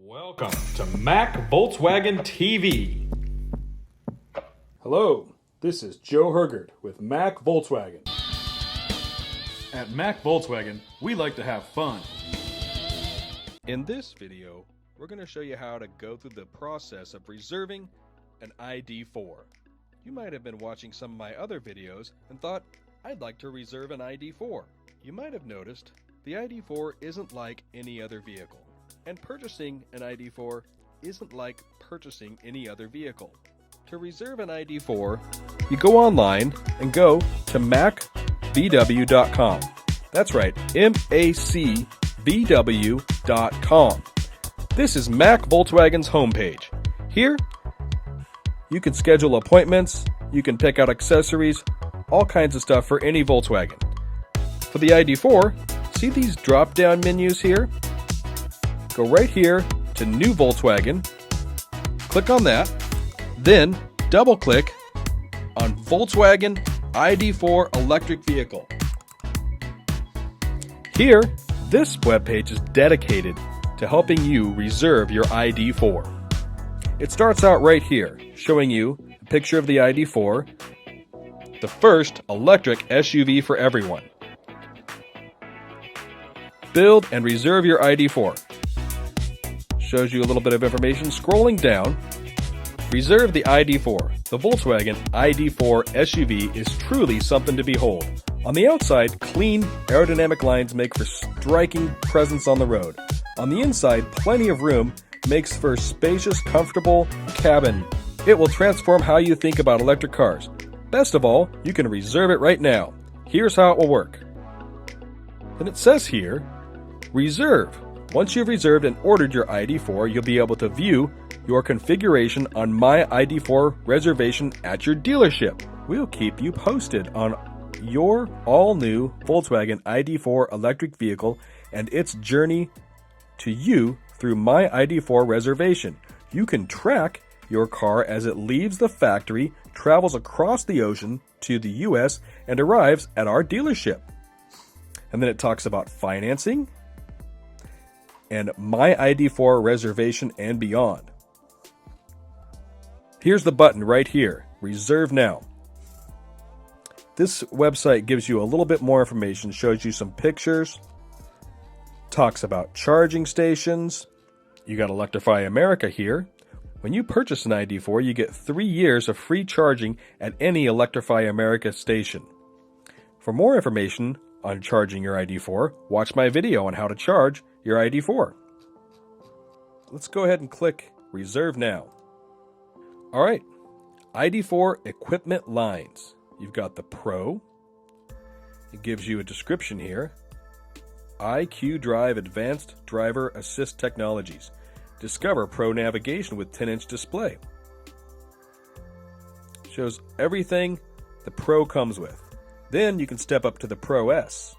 Welcome to Mac Volkswagen TV. Hello, this is Joe Hergert with Mac Volkswagen. At Mac Volkswagen, we like to have fun. In this video, we're going to show you how to go through the process of reserving an ID4. You might have been watching some of my other videos and thought, I'd like to reserve an ID4. You might have noticed the ID4 isn't like any other vehicle, and purchasing an ID4 isn't like purchasing any other vehicle. To reserve an ID4, you go online and go to McVW.com. That's right, MACVW.com. This is Mac Volkswagen's homepage. Here, you can schedule appointments, you can pick out accessories, all kinds of stuff for any Volkswagen. For the ID4, see these drop-down menus here? Go right here to New Volkswagen, click on that, then double-click on Volkswagen ID4 electric vehicle. Here, this webpage is dedicated to helping you reserve your ID4. It starts out right here, showing you a picture of the ID4, the first electric SUV for everyone. Build and reserve your ID4. Shows you a little bit of information. Scrolling down, reserve the ID4. The Volkswagen ID4 SUV is truly something to behold. On the outside, clean aerodynamic lines make for striking presence on the road. On the inside, plenty of room makes for spacious, comfortable cabin. It will transform how you think about electric cars. Best of all, you can reserve it right now. Here's how it will work. And it says here, reserve. Once you've reserved and ordered your ID4, you'll be able to view your configuration on My ID4 reservation at your dealership. We'll keep you posted on your all-new Volkswagen ID4 electric vehicle and its journey to you through My ID4 reservation. You can track your car as it leaves the factory, travels across the ocean to the US, and arrives at our dealership. And then it talks about financing and My ID4 reservation and beyond. Here's the button right here, Reserve Now. This website gives you a little bit more information, shows you some pictures, talks about charging stations. You got Electrify America here. When you purchase an ID4, you get 3 years of free charging at any Electrify America station. For more information on charging your ID4, watch my video on how to charge your ID4. Let's go ahead and click Reserve Now. All right, ID4 equipment lines. You've got the Pro. It gives you a description here. IQ Drive Advanced Driver Assist Technologies. Discover Pro navigation with 10-inch display. Shows everything the Pro comes with. Then you can step up to the Pro S.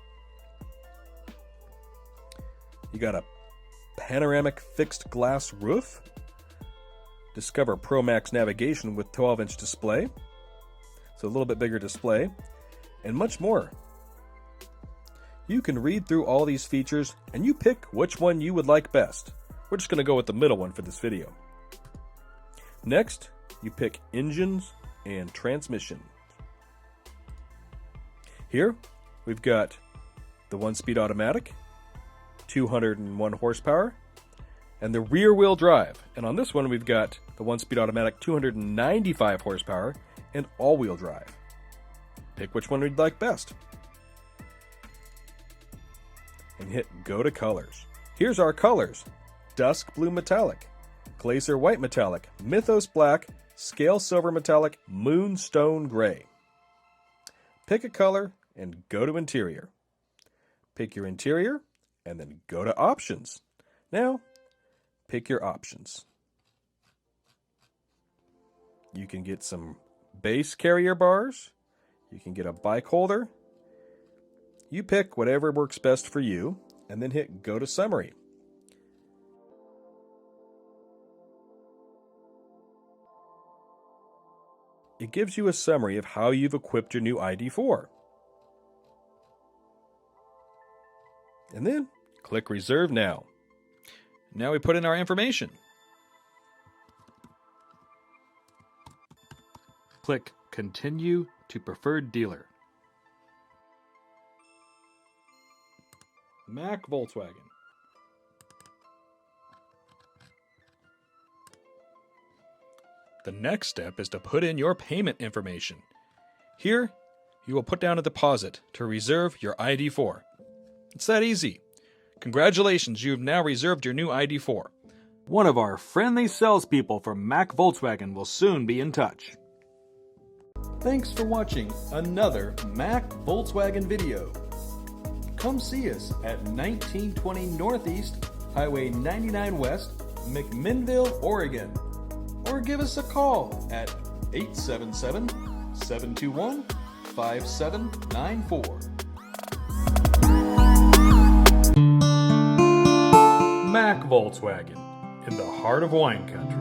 You got a panoramic fixed glass roof. Discover Pro Max navigation with 12-inch display. So a little bit bigger display. And much more. You can read through all these features and you pick which one you would like best. We're just going to go with the middle one for this video. Next, you pick engines and transmission. Here, we've got the 1-speed automatic, 201 horsepower, and the rear-wheel drive. And on this one, we've got the 1-speed automatic, 295 horsepower, and all-wheel drive. Pick which one you'd like best. And hit Go to Colors. Here's our colors. Dusk Blue Metallic, Glacier White Metallic, Mythos Black, Scale Silver Metallic, Moonstone Gray. Pick a color and go to Interior. Pick your interior and then go to Options. Now, pick your options. You can get some base carrier bars. You can get a bike holder. You pick whatever works best for you and then hit Go to Summary. It gives you a summary of how you've equipped your new ID4. And then click Reserve Now. Now we put in our information. Click Continue to Preferred Dealer. Mac Volkswagen. The next step is to put in your payment information. Here, you will put down a deposit to reserve your ID4. It's that easy. Congratulations, you've now reserved your new ID4. One of our friendly salespeople from Mac Volkswagen will soon be in touch. Thanks for watching another Mac Volkswagen video. Come see us at 1920 Northeast, Highway 99 West, McMinnville, Oregon. Or give us a call at 877-721-5794. Mac Volkswagen, in the heart of wine country.